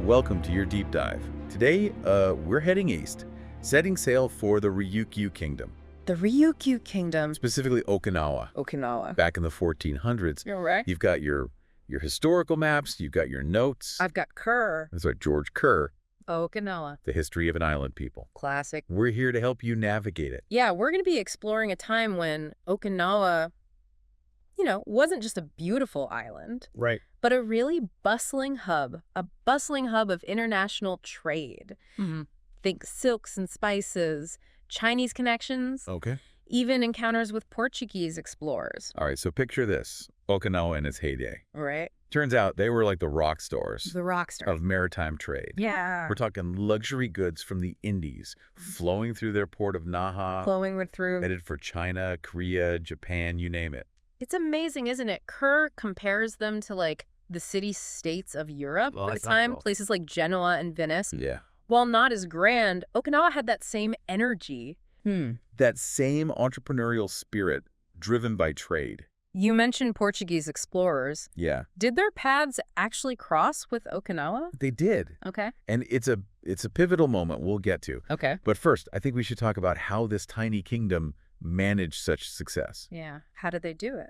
welcome to your deep dive. Today, we're heading east, setting sail for the Ryukyu Kingdom. The Ryukyu Kingdom. Specifically Okinawa. Okinawa. Back in the 1400s. You're right. You've got your historical maps, you've got your notes. I've got Kerr. That's right, George Kerr. Okinawa. The history of an island people. Classic. We're here to help you navigate it. Yeah, we're going to be exploring a time when Okinawa, wasn't just a beautiful island. Right. But a really bustling hub of international trade. Mm-hmm. Think silks and spices, Chinese connections. Okay. Even encounters with Portuguese explorers. All right, so picture this. Okinawa in its heyday. Right. Turns out they were like the rock stars. The rock stars. Of maritime trade. Yeah. We're talking luxury goods from the Indies, flowing through their port of Naha. Flowing through. Headed for China, Korea, Japan, you name it. It's amazing, isn't it? Kerr compares them to, the city-states of Europe at the time, places like Genoa and Venice. Yeah. While not as grand, Okinawa had that same energy. That same entrepreneurial spirit driven by trade. You mentioned Portuguese explorers. Yeah. Did their paths actually cross with Okinawa? They did. Okay. And it's a pivotal moment we'll get to. Okay. But first, I think we should talk about how this tiny kingdom managed such success. Yeah. How did they do it?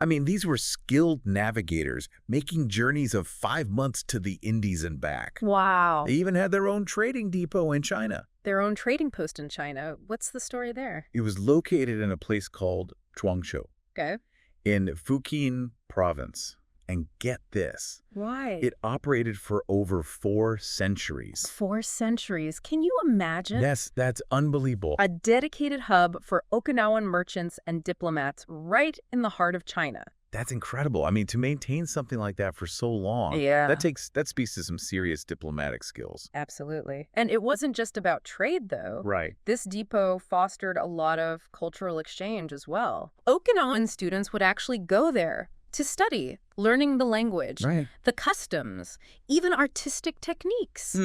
I mean, these were skilled navigators making journeys of 5 months to the Indies and back. Wow. They even had their own trading depot in China. Their own trading post in China. What's the story there? It was located in a place called Zhuangzhou. Okay. In Fujian province. And get this. Why? It operated for over 4 centuries. 4 centuries. Can you imagine? Yes, that's unbelievable. A dedicated hub for Okinawan merchants and diplomats right in the heart of China. That's incredible. I mean, to maintain something like that for so long, yeah. that speaks to some serious diplomatic skills. Absolutely. And it wasn't just about trade, though. Right. This depot fostered a lot of cultural exchange as well. Okinawan students would actually go there to study, learning the language, the customs, even artistic techniques.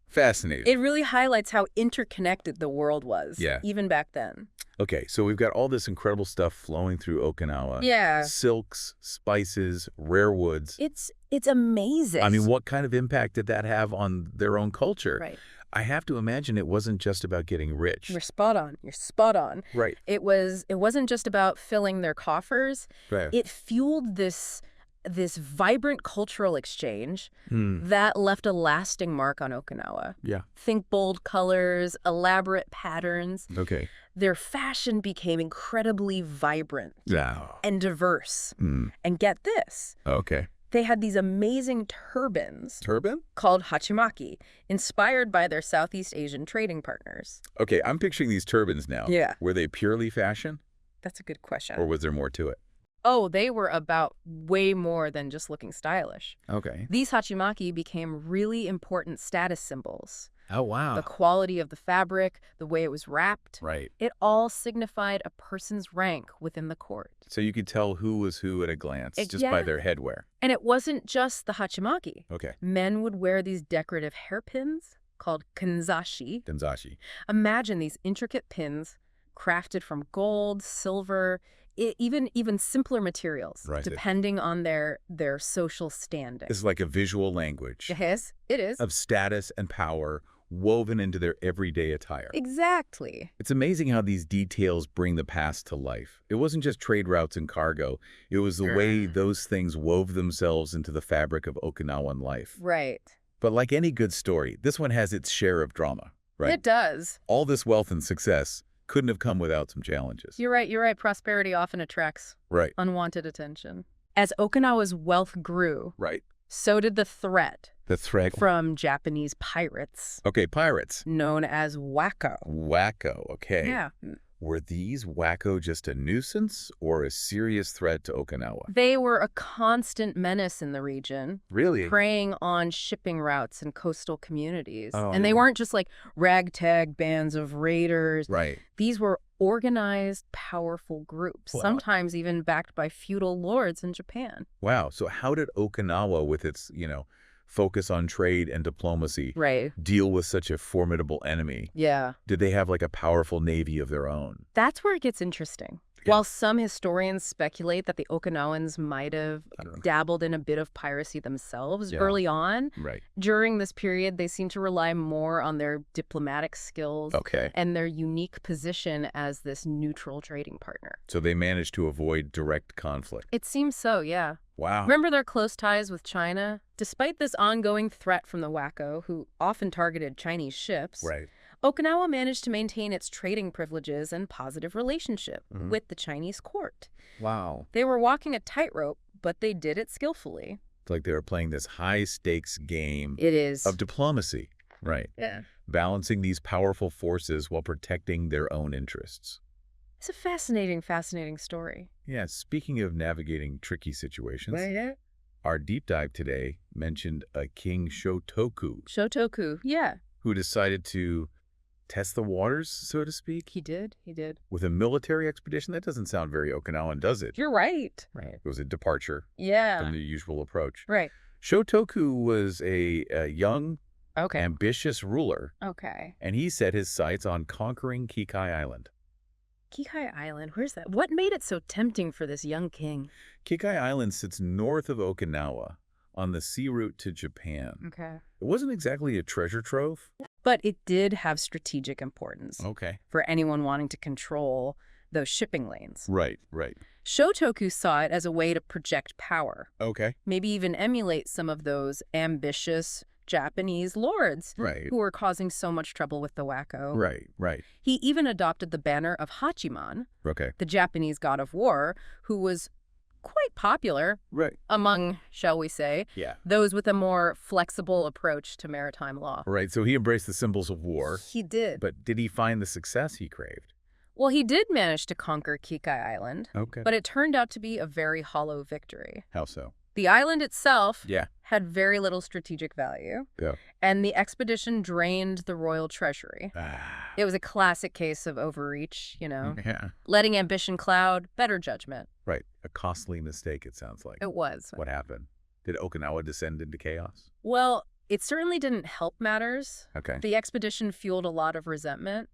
Fascinating. It really highlights how interconnected the world was, even back then. Okay, so we've got all this incredible stuff flowing through Okinawa. Yeah. Silks, spices, rare woods. It's amazing. I mean, what kind of impact did that have on their own culture? Right. I have to imagine it wasn't just about getting rich. You're spot on. You're spot on. Right. It wasn't just about filling their coffers. Right. It fueled this vibrant cultural exchange that left a lasting mark on Okinawa. Yeah. Think bold colors, elaborate patterns. Okay. Their fashion became incredibly vibrant and diverse. And get this. Okay. They had these amazing turbans. Turban? Called hachimaki, inspired by their Southeast Asian trading partners. Okay, I'm picturing these turbans now. Yeah. Were they purely fashion? That's a good question. Or was there more to it? Oh, they were about way more than just looking stylish. Okay. These hachimaki became really important status symbols. Oh, wow. The quality of the fabric, the way it was wrapped. Right. It all signified a person's rank within the court. So you could tell who was who at a glance just by their headwear. And it wasn't just the hachimaki. Okay. Men would wear these decorative hairpins called kanzashi. Kanzashi. Imagine these intricate pins crafted from gold, silver, even simpler materials, depending on their social standing. It's like a visual language. Yes, it is. Of status and power woven into their everyday attire. Exactly. It's amazing how these details bring the past to life. It wasn't just trade routes and cargo. It was the way those things wove themselves into the fabric of Okinawan life. Right. But like any good story, this one has its share of drama, right? It does. All this wealth and success couldn't have come without some challenges. You're right. Prosperity often attracts unwanted attention. As Okinawa's wealth grew, so did the threat. The threat? From Japanese pirates. Okay, pirates. Known as wacko. Wacko, okay. Yeah. Were these wacko just a nuisance or a serious threat to Okinawa? They were a constant menace in the region. Really? Preying on shipping routes and coastal communities. And they weren't just like ragtag bands of raiders. Right. These were organized, powerful groups, sometimes even backed by feudal lords in Japan. Wow. So how did Okinawa, with its, focus on trade and diplomacy, deal with such a formidable enemy? Yeah. Did they have like a powerful navy of their own? That's where it gets interesting. While some historians speculate that the Okinawans might have dabbled in a bit of piracy themselves early on, during this period they seem to rely more on their diplomatic skills and their unique position as this neutral trading partner. So they managed to avoid direct conflict. It seems so, yeah. Wow. Remember their close ties with China? Despite this ongoing threat from the Wako, who often targeted Chinese ships, Okinawa managed to maintain its trading privileges and positive relationship with the Chinese court. Wow. They were walking a tightrope, but they did it skillfully. It's like they were playing this high-stakes game of diplomacy. Yeah. Balancing these powerful forces while protecting their own interests. It's a fascinating, fascinating story. Yeah, speaking of navigating tricky situations, our deep dive today mentioned a King Shotoku. Shotoku, yeah. Who decided to test the waters, so to speak? He did. With a military expedition? That doesn't sound very Okinawan, does it? You're right. It was a departure from the usual approach. Shotoku was a young, ambitious ruler. And he set his sights on conquering Kikai Island. Kikai Island, where's that? What made it so tempting for this young king? Kikai Island sits north of Okinawa on the sea route to Japan. It wasn't exactly a treasure trove. But it did have strategic importance. For anyone wanting to control those shipping lanes. Right. Shotoku saw it as a way to project power. Maybe even emulate some of those ambitious Japanese lords who were causing so much trouble with the Wako. He even adopted the banner of Hachiman, the Japanese god of war, who was quite popular among, shall we say, those with a more flexible approach to maritime law. So he embraced the symbols of war. He did. But did he find the success he craved? Well, he did manage to conquer Kikai Island, but it turned out to be a very hollow victory. How so? The island itself had very little strategic value, and the expedition drained the royal treasury. It was a classic case of overreach, letting ambition cloud better judgment. A costly mistake, it sounds like. It was. What happened? Did Okinawa descend into chaos? Well, it certainly didn't help matters. The expedition fueled a lot of resentment.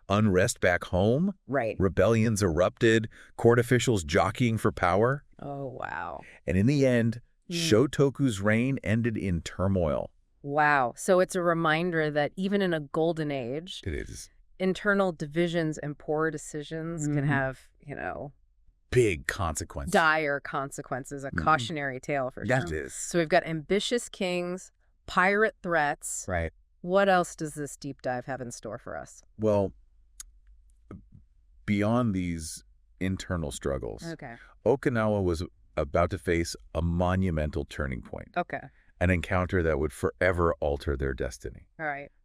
Unrest back home? Rebellions erupted, court officials jockeying for power? Oh, wow. And in the end, Shotoku's reign ended in turmoil. Wow. So it's a reminder that even in a golden age, internal divisions and poor decisions can have, big consequences. Dire consequences. A cautionary tale for sure. So we've got ambitious kings, pirate threats. What else does this deep dive have in store for us? Well, beyond these internal struggles, Okinawa was about to face a monumental turning point. An encounter that would forever alter their destiny.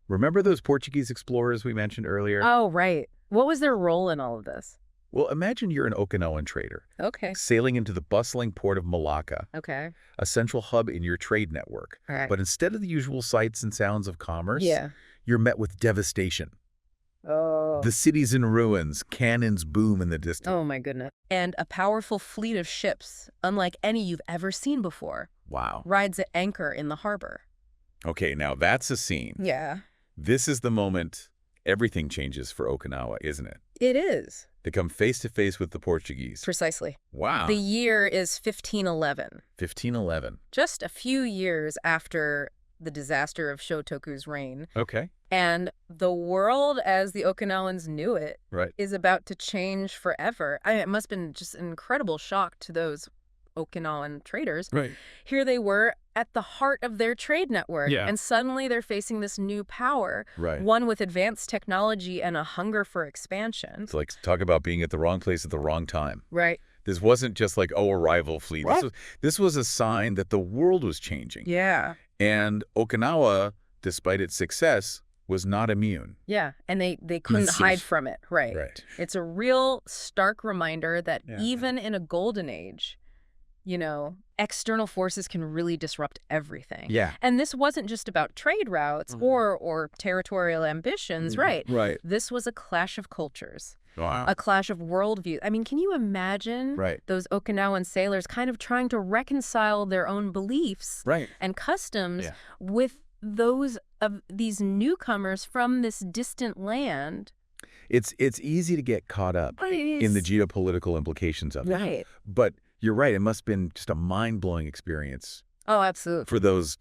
Remember those Portuguese explorers we mentioned earlier? Oh, right. What was their role in all of this? Well, imagine you're an Okinawan trader. Sailing into the bustling port of Malacca. A central hub in your trade network. But instead of the usual sights and sounds of commerce, you're met with devastation. The city's in ruins, cannons boom in the distance. Oh my goodness. And a powerful fleet of ships, unlike any you've ever seen before. Wow. Rides at anchor in the harbor. Okay, now that's a scene. This is the moment everything changes for Okinawa, isn't it? It is. They come face to face with the Portuguese. Precisely. Wow. The year is 1511. 1511. Just a few years after the disaster of Shotoku's reign. And the world as the Okinawans knew it is about to change forever. It must have been just an incredible shock to those Okinawan traders. Here they were at the heart of their trade network. And suddenly they're facing this new power, one with advanced technology and a hunger for expansion. It's like, talk about being at the wrong place at the wrong time. This wasn't just like, a rival fleet. This was a sign that the world was changing. And Okinawa, despite its success, was not immune. And they couldn't hide from it. It's a real stark reminder that even in a golden age, external forces can really disrupt everything. And this wasn't just about trade routes or territorial ambitions, This was a clash of cultures. A clash of worldviews. I mean, can you imagine those Okinawan sailors kind of trying to reconcile their own beliefs and customs with those of these newcomers from this distant land? It's easy to get caught up in the geopolitical implications of it. Right. But you're right. It must have been just a mind-blowing experience. Oh, absolutely. For those,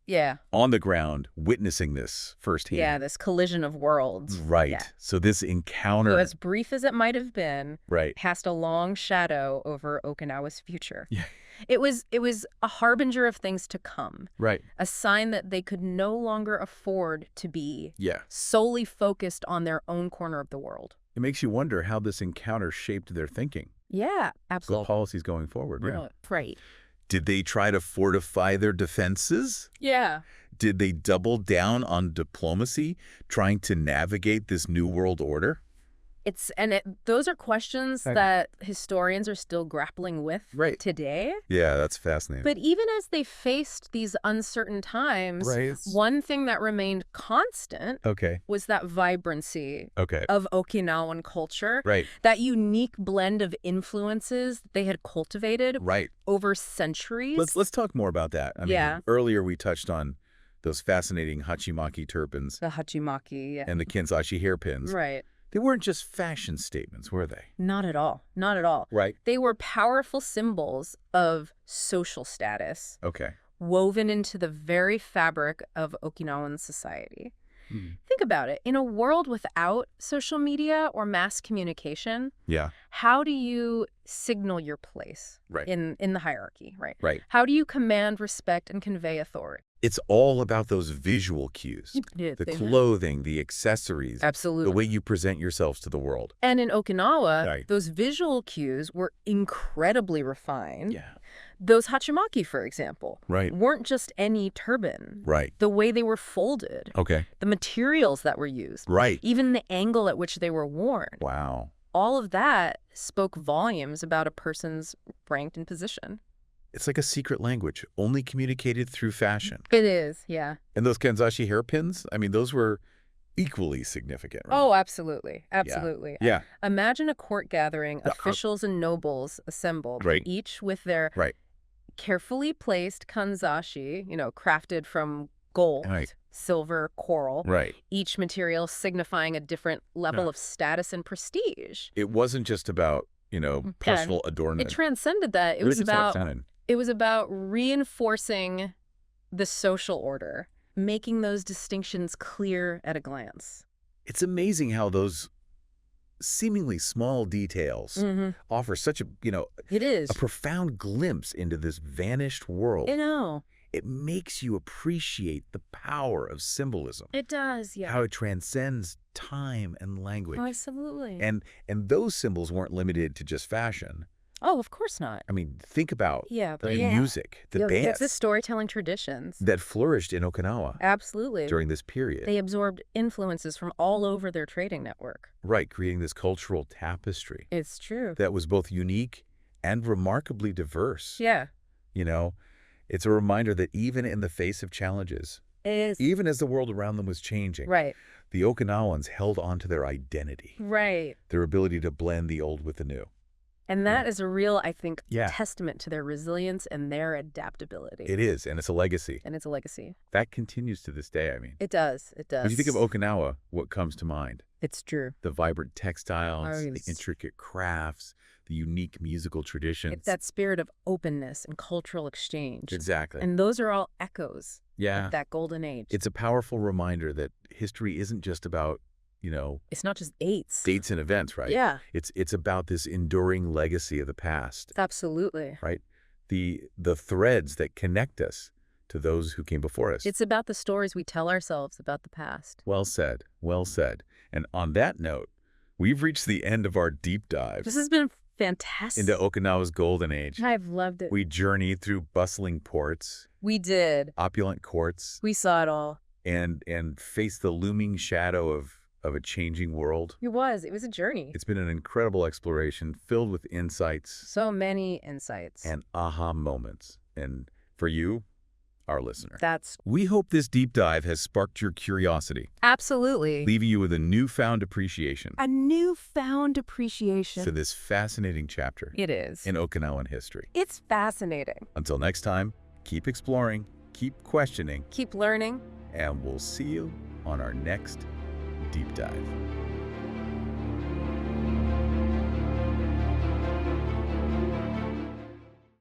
yeah, on the ground witnessing this firsthand. Yeah, this collision of worlds. Right. Yeah. So this encounter. So as brief as it might have been, right. cast a long shadow over Okinawa's future. Yeah. It was a harbinger of things to come. Right. A sign that they could no longer afford to be yeah. solely focused on their own corner of the world. It makes you wonder how this encounter shaped their thinking. Yeah, absolutely. The policies going forward. Yeah. Right. Did they try to fortify their defenses? Yeah. Did they double down on diplomacy, trying to navigate this new world order? Those are questions that historians are still grappling with today. Yeah, that's fascinating. But even as they faced these uncertain times, one thing that remained constant was that vibrancy of Okinawan culture. Right. That unique blend of influences they had cultivated over centuries. Let's talk more about that. I mean, earlier we touched on those fascinating hachimaki turbans. The hachimaki, and the kinzashi hairpins. Right. They weren't just fashion statements, were they? Not at all. Not at all. Right. They were powerful symbols of social status. Okay. Woven into the very fabric of Okinawan society. Think about it. In a world without social media or mass communication, how do you signal your place in the hierarchy, Right. How do you command respect and convey authority? It's all about those visual cues. The clothing, the accessories. Absolutely. The way you present yourselves to the world. And in Okinawa, those visual cues were incredibly refined. Yeah. Those hachimaki, for example, weren't just any turban. Right. The way they were folded. Okay. The materials that were used. Right. Even the angle at which they were worn. Wow. All of that spoke volumes about a person's rank and position. It's like a secret language, only communicated through fashion. It is, yeah. And those kanzashi hairpins, I mean, those were equally significant, right? Oh, absolutely. Absolutely. Yeah. Imagine a court gathering, officials and nobles assembled, each with their carefully placed kanzashi, crafted from gold, silver, coral, each material signifying a different level of status and prestige. It wasn't just about, personal adornment. It transcended that. It was about reinforcing the social order, making those distinctions clear at a glance. It's amazing how those seemingly small details offer such a, it is a profound glimpse into this vanished world. I know. It makes you appreciate the power of symbolism. It does, yeah. How it transcends time and language. Oh, absolutely. And those symbols weren't limited to just fashion. Oh, of course not. I mean, think about the music, the bands. It's the storytelling traditions that flourished in Okinawa. Absolutely. During this period. They absorbed influences from all over their trading network. Right, creating this cultural tapestry. It's true. That was both unique and remarkably diverse. Yeah. It's a reminder that even in the face of challenges, even as the world around them was changing, the Okinawans held on to their identity. Right. Their ability to blend the old with the new. And that is a real, I think, testament to their resilience and their adaptability. It is, and it's a legacy. That continues to this day, I mean. It does. When you think of Okinawa, what comes to mind? It's true. The vibrant textiles, the intricate crafts, the unique musical traditions. It's that spirit of openness and cultural exchange. Exactly. And those are all echoes of that golden age. It's a powerful reminder that history isn't just about, it's not just dates and events, right? Yeah. It's about this enduring legacy of the past. Absolutely. Right? The threads that connect us to those who came before us. It's about the stories we tell ourselves about the past. Well said. Well said. And on that note, we've reached the end of our deep dive. This has been fantastic. Into Okinawa's golden age. I've loved it. We journeyed through bustling ports. We did. Opulent courts. We saw it all. And faced the looming shadow of a changing world. It was a journey. It's been an incredible exploration filled with insights. So many insights. And aha moments. And for you, our listener, we hope this deep dive has sparked your curiosity. Absolutely. Leaving you with a newfound appreciation. A newfound appreciation. For this fascinating chapter. It is. In Okinawan history. It's fascinating. Until next time, keep exploring, keep questioning. Keep learning. And we'll see you on our next deep dive.